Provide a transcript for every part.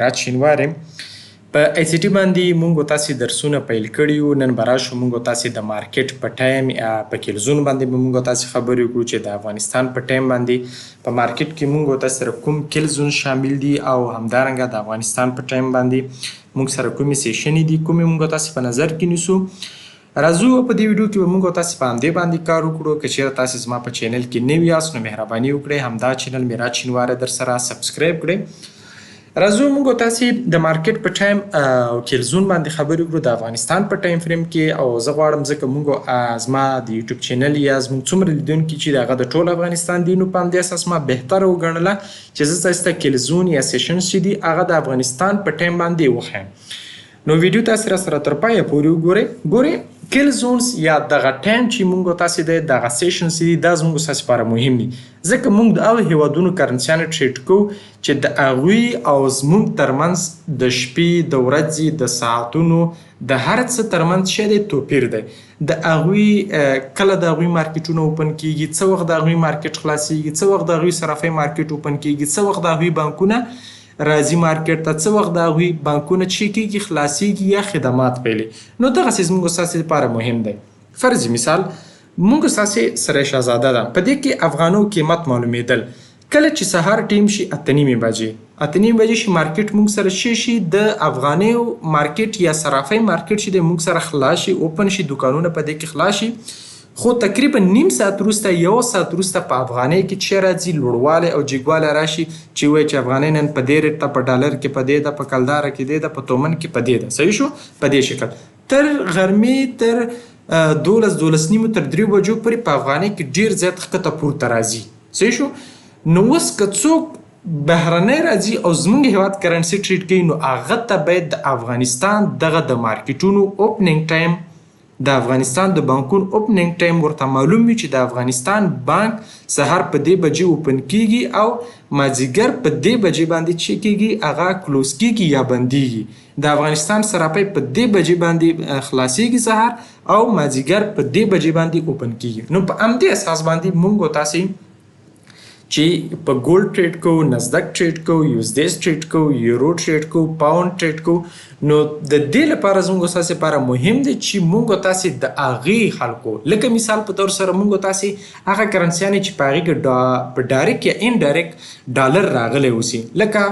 رات شینواری په ICT باندې مونږ تاسې درسونه پیل کړي یو. نن به راشو مونږ تاسې د مارکیټ په ټایم یا په کیلزون باندې به مونږ تاسې خبرې وکړو چې د افغانستان په ټایم باندې په مارکیټ کې مونږ تاسې سره کوم کیلزون شامل دي او همدارنګه د افغانستان په ټایم باندې مونږ سره کومې سیشنې دي کومې مونږ تاسې په نظر کې نیسو. راځو په دې ویډیو کې به مونږ تاسې په همدې باندې کار وکړو. که چېرې تاسې زما په چینل کې نوي یاست نو مهرباني وکړئ همدا چینل میرات شینواری در سره سبسکرایب کړئ. راځو موږ تاسې د مارکیټ په ټایم او کیلزون باندې خبرې وکړو د افغانستان په ټایم فریم کې. او زه غواړم ځکه موږ زما د یوټیوب چینل یا زموږ څومره لیدونکي چې د هغه د ټول افغانستان دي نو په همدې اساس ما بهتره وګڼله چې زه تاسې ته کیلزون یا سیشنز چې دي هغه د افغانستان په ټایم باندې وښیم. نو ویډیو تاسې راسره تر پایه پورې وګورئ. ګورئ کیلزونز یا دغه ټایم چې موږ تاسې دی دغه سیشنز دي دا زموږ ستاسې لپاره مهم دي ځکه موږ د هغو هیوادونو کرنسیانې ټریډ کوو چې د هغوی او زموږ ترمنځ د شپې د ورځې د ساعتونو د هر څه ترمنځ څه دی توپیر دی. د هغوی کله د هغوی مارکیټونه اوپن کیږي، څه وخت د هغوی مارکیټ خلاصیږي، څه وخت د هغوی صرافۍ مارکیټ اوپن کیږي، څه وخت د هغوی بانکونه راځي مارکیټ ته، څه وخت د هغوی بانکونه چې کیږي خلاصیږي یا خدمات پیلي. نو دغسې زموږ ستاسې لپاره مهم دی. فرض مثال موږ ستاسې سره شهزاده ده په دې کې افغانو قیمت معلومېدل کله چې سهار ټیم شي 8:30 بجې شي مارکیټ موږ سره شي د افغانیو مارکیټ یا صرافۍ مارکیټ چې دی موږ سره خلاص شي اوپن شي دکانونه په دې کې خلاص شي. خو تقریبا نیم ساعت وروسته یو ساعت وروسته په افغانۍ کې چې راځي لوړوالی او جګوالی راشي چې وایي چې افغانۍ نن په دې ریټ ده، په ډالر کې په دې ده، په کلداره کې دې ده، په تومن کې په دې ده. صحیح شو؟ په دې شکل تر غرمې تر 12:30 تر 3 بجو پورې په افغانۍ کې ډېر زیات ښکته پورته راځي. صحیح شو؟ نو اوس که څوک بهرنی راځي او زموږ هیواد کرنسي ټریډ کوي نو هغه ته باید د افغانستان دغه د مارکیټونو اوپننګ ټایم د افغانستان د بانکونو اوپننګ ټایم ورته معلوم وي چې د افغانستان بانک سهار په دې بجې اوپن کیږي او مازدیګر په دې بجې باندې چې کیږي هغه کلوز کیږي یا بندیږي. د افغانستان صرافۍ په دې بجې باندې خلاصیږي سهار او مازدیګر په دې بجې باندې اوپن کیږي. نو په همدې اساس باندې موږ تاسې چې په ګولډ ټریډ کوو، نزدک ټریډ کوو، USDs ټریډ کوو، یورو ټریډ کوو، پاوند ټریډ کوو نو د دې لپاره زموږ ستاسې لپاره مهم دی چې موږ تاسې د هغې خلکو لکه مثال په طور سره موږ تاسې هغه کرنسیانې چې په هغې کې په ډایرکټ یا انډایرکټ ډالر راغلی اوسي لکه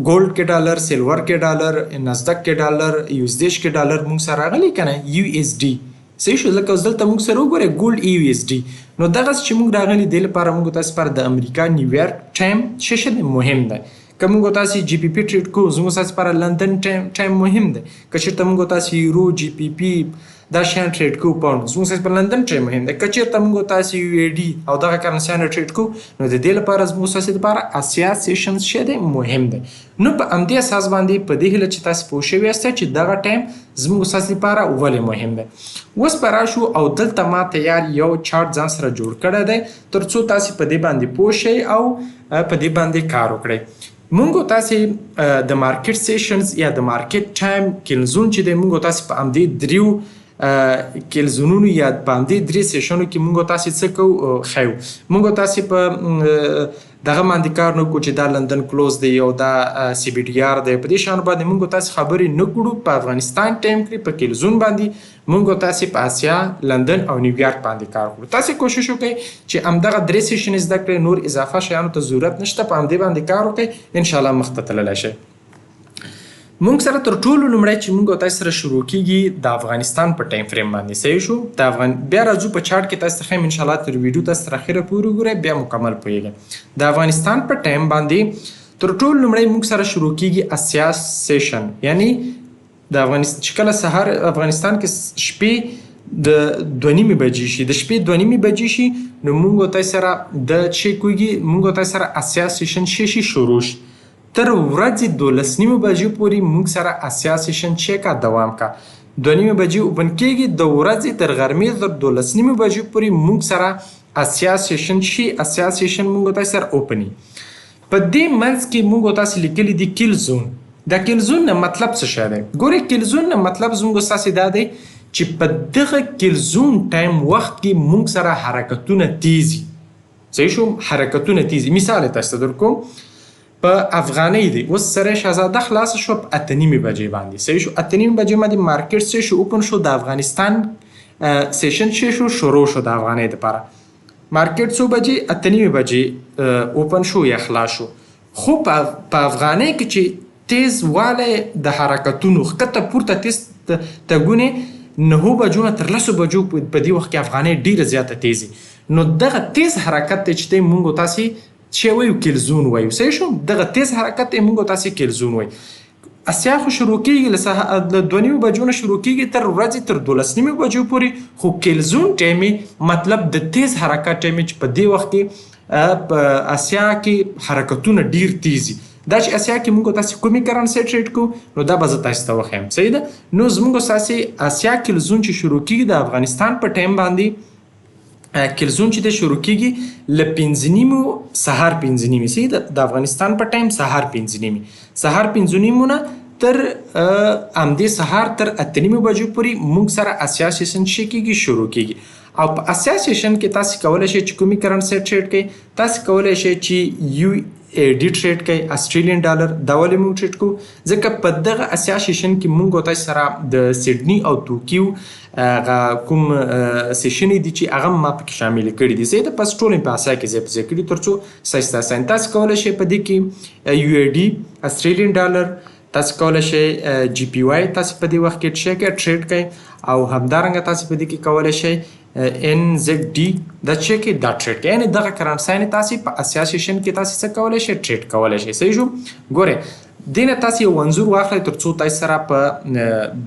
ګولډ کې ډالر، سلور کې ډالر، نزدک کې ډالر، USD کې ډالر موږ سره راغلی که نه USD. صحیح شو؟ لکه اوس دلته موږ سره وګورئ ګولډ USD نو دغسې چې موږ راغلي دې لپاره موږ تاسې لپاره د امریکا نیویارک ټایم څه دی مهم دی. که موږ تاسې GPP ټریډ کوو زموږ ستاسې لپاره لندن ټایم مهم دی. که چېرته موږ تاسې یورو GPP دا شیان ټریډ کوو پاوند زموږ ستاسې لپاره لندن ټایم مهم دی. که چېرته موږ تاسې UAD او دغه کرنسیانې ټریډ کوو نو د دې لپاره زموږ ستاسې لپاره اسیا سیشنز څه دی مهم دی. نو په همدې اساس باندې په دې هیله چې تاسې پوه شوي یاست چې دغه ټایم زموږ ستاسې لپاره ولې مهم دی. اوس به راشو او دلته ما تیار یو چارټ ځان سره جوړ کړی دی تر څو تاسې په دې باندې پوه شئ او په دې باندې کار وکړئ. موږ تاسې د مارکیټ سیشنز یا د مارکیټ ټایم کیلزون چې دی موږ تاسې په همدې دریو کیلزونونو یا په همدې درې سیشنو کې موږ تاسې څه کوو ښیو. موږ تاسې په دغه باندې کار نه کوو چې دا لندن کلوز دی او دا CBDR دی. په دې شیانو باندې موږ تاسې خبرې نه کړو. په افغانستان ټایم کې په کیلزون باندې موږ تاسې په اسیا لندن او نیویارک باندې کار کړو. تاسې کوشش وکړئ چې همدغه درې سیشنې زده کړئ، نور اضافه شیانو ته ضرورت نشته، په همدې باندې کار وکړئ انشاءالله مخ ته تللی شئ. موږ سره تر ټولو لومړی چې موږ تاسې سره شروع کیږي د افغانستان په ټایم فریم باندې. صحیح شو؟ بیا راځو په چارټ کې تاسې ته ښیم انشاءالله تر ویډیو تاسې تر اخره پورې وګورئ بیا مکمل پوهیږئ. د افغانستان په ټایم باندې تر ټولو لومړی موږ سره شروع کیږي اسیا سیشن یعنی د افغانستان چې کله سهار افغانستان کې شپې د 2:30 بجې شي د شپې 2:30 بجې شي نو موږ تاسې سره د چې کېږي موږ تاسې سره اسیا سیشن شي شروع شي تر ورځې 12:30 بجې پورې موږ سره اسیا سیشن چې کا دوام کا 2:30 بجې اوپن کېږي د ورځې تر غرمې تر 12:30 بجې پورې موږ سره اسیا سیشن شي. اسیا سیشن موږ تاسې سره اوپني. په دې منځ کې موږ تاسې لیکلي دي کیلزون. د کیلزون نه مطلب څه شی دی؟ ګورئ کیلزون نه مطلب زموږ ستاسې دا دی چې په دغه کیلزون ټایم وخت کې موږ سره حرکتونه تیزي. صحیح شو؟ حرکتونه تیزي. مثال یې تاسې ته درکوم په افغانۍ دی. اوس سره شهزاده خلاصه شوه په 8:30 بجې باندې. صحیح شو. 8:30 بجې باندې مارکیټ څه شو اوپن شو. د افغانستان سیشن چې شروع شو د افغانۍ دپاره. مارکیټ څو بجې؟ 8:30 بجې اوپن شو یا خلاص شو. خو په افغانۍ کې چې تیز والی د حرکتونو ښکته پورته تیز تګونې 9 بجو نه تر 10 بجو په دې وخت کې افغانۍ ډېره زیاته تیزي. نو دغه تیز حرکت دی چې دی مونږ تاسې چې وایو کیلزون وایو. صحیح شو. دغه تیز حرکت دی مونږ تاسې کیلزون وایو. اسیا خو شروع کېږي له 2:30 بجو نه شروع کېږي تر ورځې تر 12:30 بجو پورې. خو کیلزون ټایمې مطلب د تیز حرکت ټایمې چې په دې وخت کې په اسیا کې حرکتونه ډیر تیزي. دا چې اسیا کې مونږ تاسې کومې کرنسۍ ټریډ کوو نو دا به زه تاسې ته وښیم. صحیح ده. نو زموږ تاسې اسیا کیلزون چې شروع کېږي د افغانستان په ټایم باندې کیلزون چې دی شروع کېږي له 5:30 سهار 5:30. صحیح ده. د افغانستان په ټایم سهار 5:30 سهار 5:30 نه تر همدې سهار تر 8:30 بجو پورې مونږ سره اسیا سیشن چې کېږي شروع کېږي. او په اسیا سیشن کې تاسې کولی شئ چې کومې کرنسۍ ټریډ کوئ. تاسې کولی شئ چې USD ټریډ کوئ، آسټریلین ډالر. دا ولې مونږ ټریډ کوو؟ ځکه په دغه اسیا سیشن کې مونږ او تاسې سره د سیډني او توکیو هغه کوم سیشنې دي چې هغه ما پکې شامل کړي دي. صحیح ده. پس ټول یې په اسیا کې ځای په ځای کړي تر څو ښایسته اسانه. تاسې کولی شئ په دې کې USD آسټریلین ډالر، تاسې کولی شئ GPY تاسې په دې وخت کې ټریډ کوئ. او همدارنګه تاسې په دې کې کولی شئ NZD دا چې کې دا ټریډ کوي. یعنې دغه کرنسۍ تاسې په اسیا سیشن کې تاسې څه کولی شئ؟ ټریډ کولی شئ. صحیح شو. ګورئ دې نه تاسې یو انځور واخلئ تر څو تاسې سره په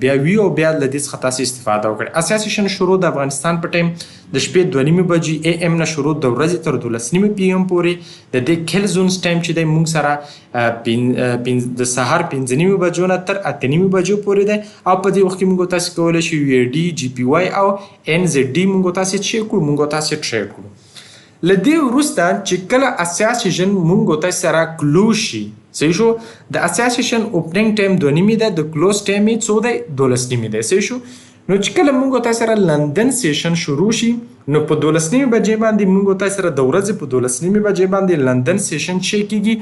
بیا وي او بیا له دې څخه تاسې استفاده وکړئ. اسیا سیشن شروع د افغانستان په ټایم د شپې 2:30 بجې AM نه شروع د ورځې تر 12:30 PM پورې. د دې کیلزونز ټایم چې دی مونږ سره د سهار 5:30 بجو نه تر 8:30 بجو پورې دی. او په دې وخت کې مونږ تاسې کولی شو USD GPY او NZD مونږ تاسې چې کړو مونږ تاسې ټریډ کړو. له دې وروسته چې کله اسیا سیشن مونږ تاسې سره کلوز شي. صحیح شو. د اسیا سیشن اوپننګ ټایم 2:30 ده، د کلوز ټایم یې څو دی؟ 12:30 دی. صحیح شو. نو چې کله مونږ تاسې سره لندن سیشن شروع شي نو په 12:30 بجې باندې مونږ تاسې سره د ورځې په 12:30 بجې باندې لندن سیشن چې کېږي.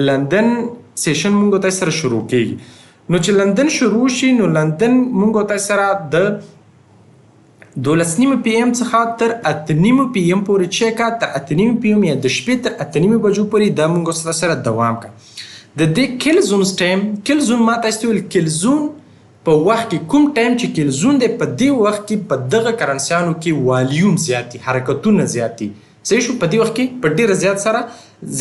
لندن سیشن مونږ تاسې سره شروع کېږي. نو چې لندن شروع شي نو لندن مونږ تاسې سره د 12:30 PM څخه تر 8:30 PM پورې چې کا تر 8:30 PM یا د شپې تر 8:30 بجو پورې دا مونږ سره دوام کا. د دې کیلزونز ټایم کیلزون ما تاسې ته ویل کیلزون په وخت کې کوم ټایم چې کیلزون دی په دې وخت کې په دغه کرنسیانو کې والیوم زیات دي، حرکتونه زیات دي. صحیح شو. په دې وخت کې په ډېره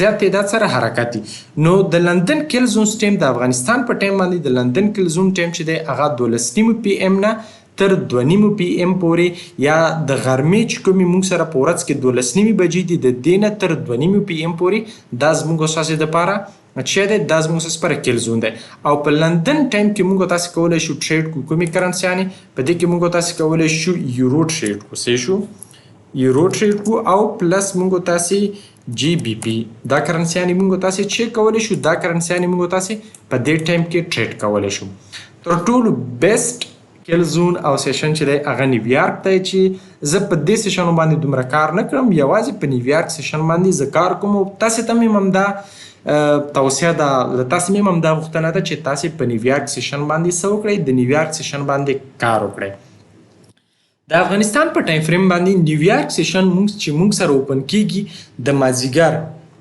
زیات تعداد سره حرکت دي. نو د لندن کیلزونز ټایم د افغانستان په ټایم باندې د لندن کیلزون ټایم چې دی هغه 12:30 PM نه تر 2:30 PM پورې یا د غرمې چې کومې مونږ سره په ورځ کې 12:30 بجې دي د دې نه تر 2:30 PM پورې دا زموږ اساسې دپاره چې دی دا زموږ اساس لپاره کیلزون دی. او په لندن ټایم کې مونږ تاسې کولی شو ټریډ کړو کومې کرنسیانې. په دې کې مونږ تاسې کولی شو یورو ټریډ کړو. صحیح شو. یورو ټریډ کړو او پلس مونږ تاسې GBP دا کرنسیانې مونږ تاسې چې کولی شو دا کرنسیانې مونږ تاسې په دې ټایم کې ټریډ کولی شو. تر ټولو بیسټ کیلزون او سیشن چې دی هغه نیویارک دی چې زه په دې سیشنو باندې دومره کار نه کړم. یوازې په نیویارک سیشن باندې زه کار کوم. او تاسې ته مې هم دا توصیه ده له تاسې مې هم دا غوښتنه ده چې تاسې په نیویارک سیشن باندې څه وکړئ؟ د نیویارک سیشن باندې کار وکړئ. د افغانستان په ټایم فریم باندې نیویارک سیشن چې مونږ سره اوپن کېږي د مازدیګر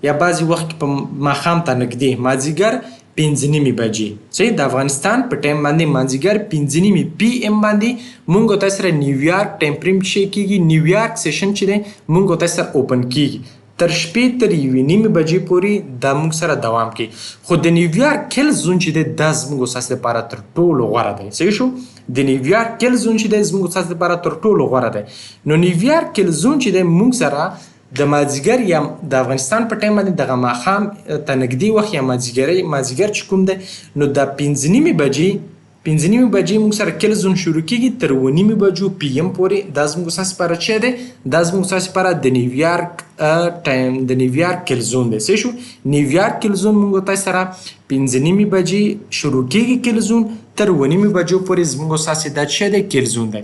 یا بعضې وخت کې په ماښام ته نږدې مازدیګر 5:30 بجې. صحیح. د افغانستان په ټایم باندې مازدیګر 5:30 PM باندې مونږ تاسې سره نیویارک ټایم فریم چې کېږي نیویارک سیشن چې دی مونږ تاسې سره اوپن کېږي تر شپې تر 1:30 بجې پورې دا مونږ سره دوام کوي. خو د نیویارک کیلزون چې دی دا زموږ اساس لپاره تر ټولو غوره دی. صحیح شو. د نیویارک کیلزون چې دی زموږ اساس لپاره تر ټولو غوره دی. نو نیویارک کیلزون چې دی مونږ سره د مازدیګر یا د افغانستان په ټایم باندې دغه ماښام ته نږدې وخت یا مازدیګر چې کوم دی نو دا 5:30 بجې مونږ سره کیلزون شروع کېږي تر 9:30 بجو PM پورې. دا زموږ اساس لپاره چې دی دا زموږ اساس لپاره د نیویارک ټایم د نیویارک کیلزون دی. صحیح شو. نیویارک کیلزون مونږ تاسې سره 5:30 بجې شروع کېږي کیلزون تر 9:30 بجو پورې زموږ اساس دا چې دی کیلزون دی.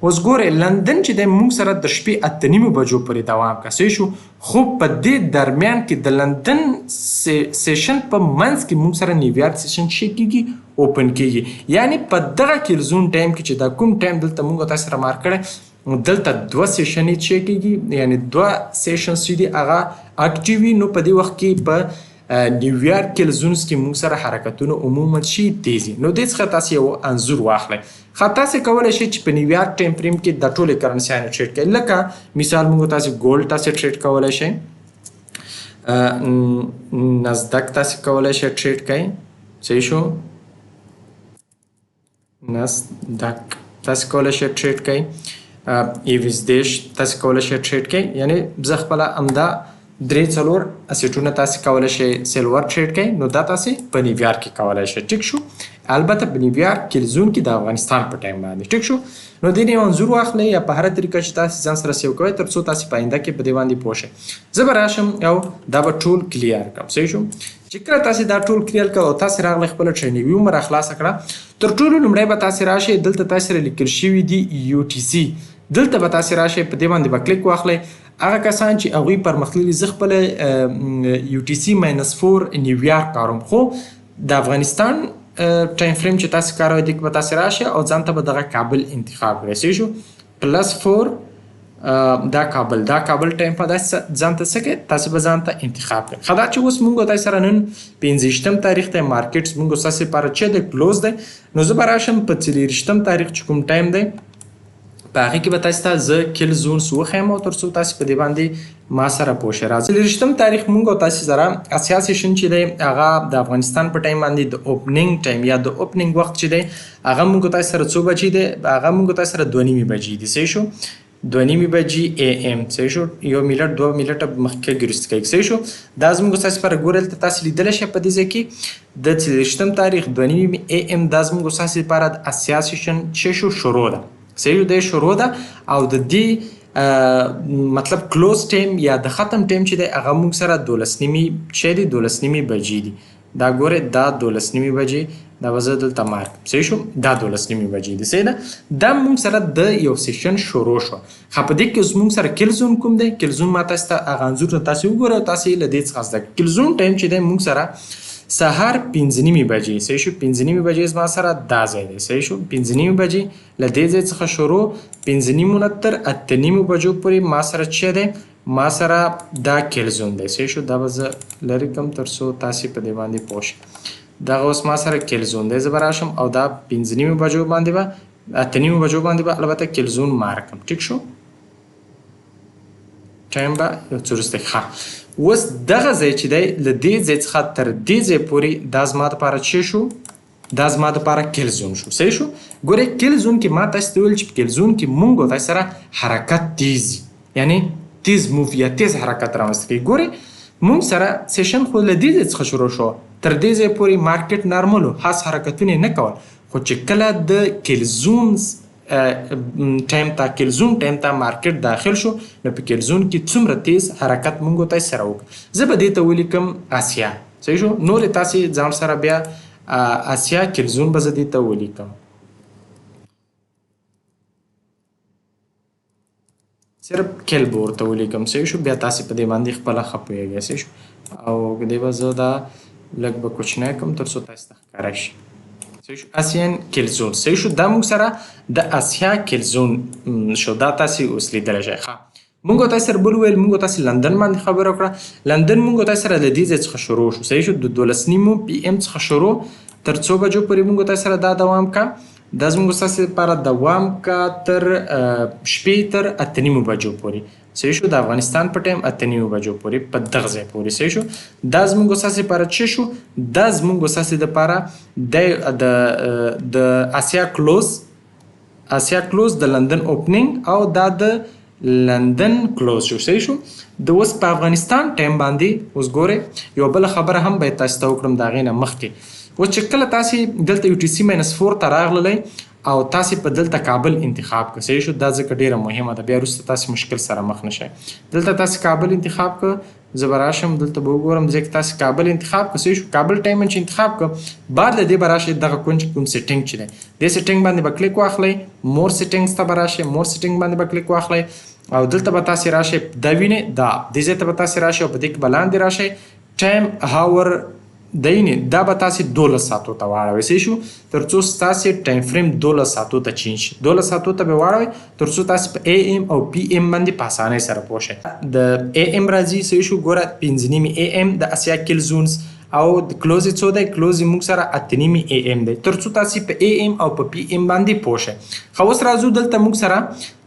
اوس ګورئ لندن چې دی موږ سره د شپې 8:30 بجو پورې دوام کا صحیح شو خو په دې درمیان کې د لندن سیشن په منځ کې موږ سره نیویارک سیشن شي کېږي اوپن کېږي یعنی په دغه کیلزون ټایم کې چې دا کوم ټایم دلته موږ تاسو سره مارک کړی دلته 2 سیشنې چې کېږي یعنی 2 سیشنز چې دي هغه اکټیو وي نو په دې وخت کې په نیویارک کیلزونز کې موږ سره حرکتونه عموما شي تیزي نو دې څخه تاسو یو انځور واخلئ خو تاسو کولی شئ چې په نیویارک ټایم فریم کې د ټولې کرنسیانو ټریډ کړئ لکه مثال موږ تاسو ګولډ تاسو ټریډ کولی شئ نزدک تاسو کولی شئ ټریډ کړئ صحیح شو نزدک تاسو کولی شئ ټریډ کړئ XAUUSD تاسو کولی شئ ټریډ کړئ یعنی زه خپله همدا 3-4 اسیټونه تاسو کولی شئ سیلور ټریډ کړئ نو دا تاسو په نیویارک کې کولی شئ ټیک شو البته په نیویارک کیلزون کې د افغانستان په ټایم باندې ټیک شو نو دې یو انځور واخلئ یا په هره طریقه چې تاسو ځان سره سیو کوئ تر څو تاسو په آینده کې په دې باندې پوه شئ زه به راشم او دا به ټول کلیر کړم صحیح شو چې کله تاسو دا ټول کلیر کړئ او تاسو راغلی خپله ټرینینګ ویو مو راخلاصه کړه تر ټولو لومړی به تاسو راشئ دلته تاسو سره لیکل شوي دي UTC دلته به تاسو راشئ په دې باندې به کلیک واخلئ هغه کسان چې هغوی پرمختللي زه خپله UTC -4 نیویارک کاروم خو د افغانستان ټایم فریم چې تاسو کاروئ دې کې به تاسو راشئ او ځان ته به دغه کابل انتخاب کړئ صحیح شو +4 دا کابل ټایم په داسې ځان ته څه کوئ تاسو به ځان ته انتخاب کړئ ښه دا چې اوس موږ تاسو سره نن 15 تاریخ ته مارکیټس موږ ستاسو لپاره چې دی کلوز دی نو زه به راشم په 24 تاریخ چې کوم ټایم دی په هغې کې به تاسو ته زه کیلزونز وښیم او تر څو تاسو په دې باندې ما سره پوه شئ راځئ 24 تاریخ موږ او تاسو سره اسیا سیشن چې دی هغه د افغانستان په ټایم باندې د اوپننګ ټایم یا د اوپننګ وخت چې دی هغه موږ تاسو سره څو بجې دی هغه موږ تاسو سره 2:30 بجې دي صحیح شو 2:30 بجې AM صحیح شو یو منټ 2 منټه مخکې ګرست کوي صحیح شو دا زموږ تاسو لپاره ګورئ دلته تاسو لیدلی شئ په دې ځای کې د 24 تاریخ 2:30 AM دا زموږ تاسو لپاره د اسیا سیشن چې شو شروع ده صحیح دی شروع ده او د دې مطلب کلوز ټایم یا د ختم ټایم چې دی هغه موږ سره 12:30 چې دی 12:30 بجې دي دا ګورئ دا 12:30 بجې دا به زه دلته مارک صحیح شو دا 12:30 بجې دي صحیح ده دا موږ سره د یو سیشن شروع شو ښه په دې کې اوس موږ سره کیلزون کوم دی کیلزون ما تاسو ته هغه انځور نه تاسو وګورئ او تاسو یې له دې څخه زده کړئ کیلزون ټایم چې دی موږ سره سهار 5:30 بجې صحیح شو 5:30 بجې زما سره دا ځای دی صحیح شو 5:30 بجې له دې ځای څخه شروع 5:30 تر 8:30 بجو پورې ما سره چې دی ما سره دا کیلزون دی صحیح شو دا به زه لرې کړم تر څو تاسې په دې باندې پوه شئ دغه اوس ما سره کیلزون دی زه به راشم او دا 5:30 بجو باندې به 8:30 بجو باندې به البته کیلزون مارک کړم ټیک شو ټایم به یو څه وروسته ښه اوس دغه ځای چې دی له دې ځای څخه تر دې ځای پورې دا زما دپاره چې شو دا زما دپاره کیلزون شو صحیح شو ګورئ کیلزون کې ما تاسو ته ویل چې په کیلزون کې موږ او تاسو سره حرکت تیز یعنی تیز موف یا تیز حرکت رامنځته کوي ګورئ موږ سره سیشن خو له دې ځای څخه شروع شو تر دې ځای پورې مارکیټ نارمل و خاص حرکتونه یې نه کول خو چې کله د کیلزونز ټایم ته کیلزون ټایم ته مارکیټ داخل شو نو په کیلزون کې څومره تیز حرکت موږ تاسو سره وکړو زه به دې ته ولیکم آسیا صحیح شو نورې تاسې ځان سره بیا آسیا کیلزون به زه دې ته ولیکم صرف کیل به ورته ولیکم صحیح شو بیا تاسې په دې باندې خپله ښه پوهېږئ صحیح شو او دې به زه دا لږ به کوچنی کړم تر څو تاسو ته ښکاره شي آسیان کیلزون صحیح شو دا موږ سره د آسیا کیلزون شو دا تاسې اوس لیدلی شئ ښه موږ تاسو سره بل ویل موږ تاسو لندن باندې خبره وکړه لندن موږ تاسو سره له دې ځای څخه شروع شو صحیح شو د 12:30 PM څخه شروع تر څو بجو پورې موږ تاسو سره دا دوام کا دا زموږ تاسو لپاره دوام کا تر شپې تر 8:30 بجو پورې صحیح شو د افغانستان په ټایم 8:30 بجو پورې په دغه ځای پورې صحیح شو دا زموږ تاسو لپاره چې شو دا زموږ تاسو لپاره د آسیا کلوز د لندن اوپننګ او دا د لندن کلوز شو صحیح شو د اوس په افغانستان ټایم باندې اوس ګورئ یو بله خبره هم باید تاسو ته وکړم د هغې نه مخکې اوس چې کله تاسې دلته UTC -4 ته راغللی او تاسې په دلته کابل انتخاب کړه. صحیح شو؟ دا ځکه ډیره مهمه ده، بیا وروسته تاسې مشکل سره مخ نه شئ. دلته تاسې کابل انتخاب کړه، زه به راشم دلته به وګورم ځای کې تاسې کابل انتخاب کړه. صحیح شو؟ کابل ټایم چې انتخاب کړه، بعد له دې به راشئ دغه کوم سیټینګ چې دی دې سیټینګ باندې به کلیک واخلئ، مور سیټینګز ته به راشئ، مور سیټینګ باندې به کلیک واخلئ او دلته به تاسې راشئ دا وینئ دا دې ځای ته به تاسې راشئ او په دې کې به لاندې راشئ ټایم هاور دی دا به تاسې 12 ساعتو ته واړوئ. صحیح شو؟ تر څو ستاسې ټایم فریم 12 ساعتو ته چینج شي. 12 ساعتو ته به واړوئ تر څو تاسې په اے ایم او پی ایم باندې په اسانۍ سره پوه شئ. د اے ایم راځي. صحیح شو؟ ګوره 5 اے ایم د اسیا کیلزونز او د کلوز څو دی؟ کلوز موږ سره 8 اے ایم دی، تر څو تاسې په اے ایم او په پی ایم باندې پوه شئ. خو اوس راځو دلته موږ سره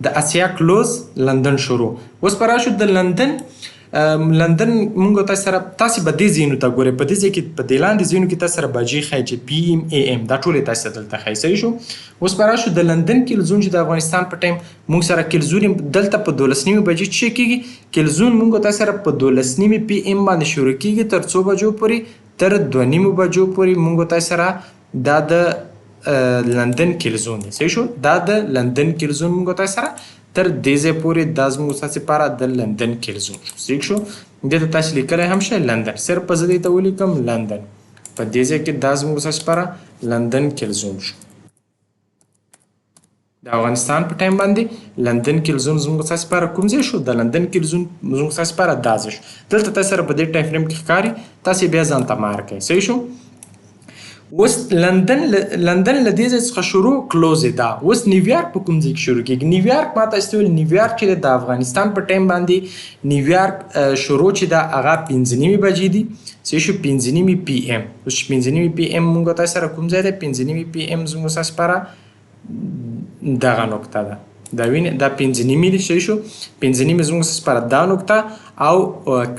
د اسیا کلوز لندن شروع. اوس به راشو د لندن موږ تاسې سره تاسې به دې ځایونو ته ګورئ، په دې ځای کې په دې لاندې ځایونو کې تاسې سره بجې ښایي چې پی ایم اے ایم دا ټولې تاسې ته دلته ښایي. صحیح شو؟ اوس به راشو د لندن کیلزون چې د افغانستان په ټایم موږ سره کیلزون دلته په 12 بجې څه کېږي؟ کیلزون موږ تاسې سره په 12 پی ایم باندې شروع کېږي تر څو بجو پورې؟ تر 2:30 بجو پورې موږ تاسې سره دا د لندن کیلزون دی. صحیح شو؟ دا د لندن کیلزون موږ تاسې سره تر دې ځای پورې دا زموږ ستاسې لپاره د لندن کیلزون شو. صحیح شو؟ دې ته تاسې لیکلی هم شئ لندن، صرف په زه دې ته ولیکم لندن، په دې ځای کې دا زموږ ستاسې لپاره لندن کیلزون شو. د افغانستان په ټایم باندې لندن کیلزون زموږ ستاسې لپاره کوم ځای شو؟ د لندن کیلزون زموږ ستاسې لپاره دا ځای شو. دلته تاسې سره په دې ټایم فریم کې ښکاري، تاسې بیا ځان ته مار کوئ. صحیح شو؟ اوس لندن له دې ځای څخه شروع کلوز دا. اوس نیویارک په کوم ځای کې شروع کېږي؟ نیویارک ما تاسې ته ویل نیویارک چې دی د افغانستان په ټایم باندې نیویارک شروع چې ده هغه 5:30 بجې دي. صحیح شو؟ 5:30 پی ایم. اوس 5:30 پی ایم موږ تاسې سره کوم ځای دی؟ 5:30 پی ایم زموږ ستاسې لپاره دغه نقطه ده، دا وینئ دا 5:30 دی. صحیح شو؟ 5:30 زموږ ستاسې لپاره دا نقطه او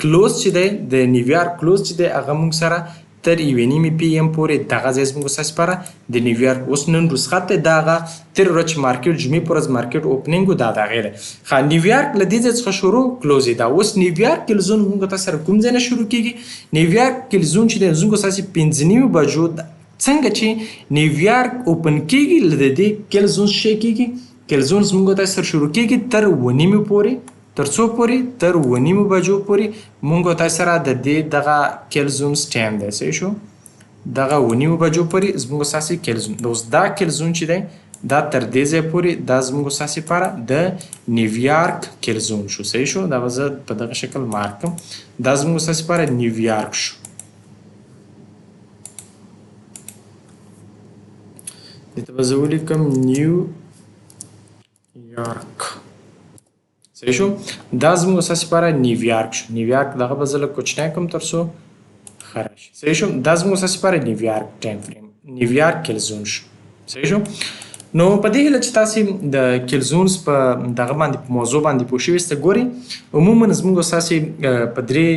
کلوز چې دی د نیویارک کلوز چې دی هغه موږ سره تر 1:30 پی ایم پورې دغه ځای زموږ ستاسې لپاره د نیویارک. اوس نن رخصت دی، دا هغه تېره ورځ چې مارکیټ جمعې په ورځ مارکیټ اوپننګ و دا د هغې دی. ښه نیویارک له دې ځای څخه شروع کلوز دا. اوس نیویارک کیلزون موږ تاسې سره کوم ځای نه شروع کېږي؟ نیویارک کیلزون چې دی زموږ ستاسې 5:30 بجو څنګه چې نیویارک اوپن کېږي له د دې کیلزون شی کېږي کیلزون زموږ تاسې سره شروع کېږي تر 1:30 پورې. تر څو پورې؟ تر 1:30 بجو پورې موږ تاسې سره د دې دغه کیلزونز ټایم دی. صحیح شو؟ دغه 1:30 بجو پورې زموږ ستاسې کیلزون. اوس دا کیلزون چې دی دا تر دې ځای پورې دا زموږ ستاسې لپاره د نیویارک کیلزون شو. صحیح شو؟ دا به زه په دغه شکل مارک کړم، دا زموږ ستاسې لپاره نیویارک شو. دې ته به زه ولیکم نیو یارک. صحیح شو؟ دا زموږ ستاسې لپاره نیویارک شو. نیویارک دغه به زه لږ کوچنی کړم تر څو ښه راشي. صحیح شو؟ دا زموږ ستاسې لپاره نیویارک ټایم فریم نیویارک کیلزون شو. صحیح شو؟ نو په دې هیله چې تاسې د کیلزونز په دغه باندې په موضوع باندې پوه شوي یاست. ګورئ عموما زموږ ستاسې په درې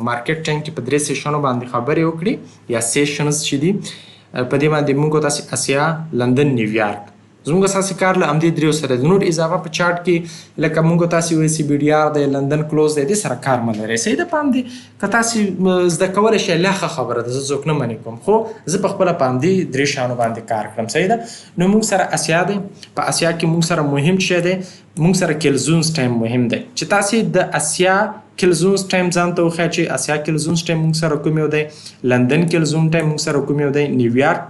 مارکیټ ټایم کې په درې سیشنو باندې خبرې وکړي یا سیشنز چې دي په دې باندې موږ تاسې اسیا، لندن، نیویارک زموږ اساسي کار له همدې دریو سره دی. نور اضافه په چارټ کې لکه موږ تاسې وایي سی بي ډي آر دی، لندن کلوز دی، دې سره کار مه لرئ. صحیح ده؟ پام دی که تاسې زده کولی شئ لا ښه خبره ده، زه څوک نه منې کوم، خو زه په خپله په همدې درې شیانو باندې کار کړم. صحیح ده؟ نو موږ سره اسیا دی، په اسیا کې موږ سره مهم شی دی موږ سره کیلزونز ټایم مهم دی چې تاسې د اسیا کیلزونز ټایم ځان ته وښایه چې اسیا کیلزونز ټایم موږ سره کوم یو دی، لندن کیلزون ټایم موږ سره کوم یو دی، نیویارک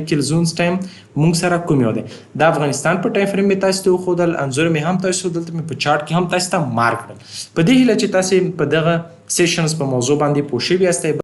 کیلزونز ټایم موږ سره کوم یو دی. د افغانستان په ټایم فریم مې تاسو ته وښودل، انځور مې هم تاسو ته دلته مې په چارټ کې هم تاسو ته مارک کړل. په دې هیله چې تاسې په دغه سیشنز په موضوع باندې پوه شوي یاستئ.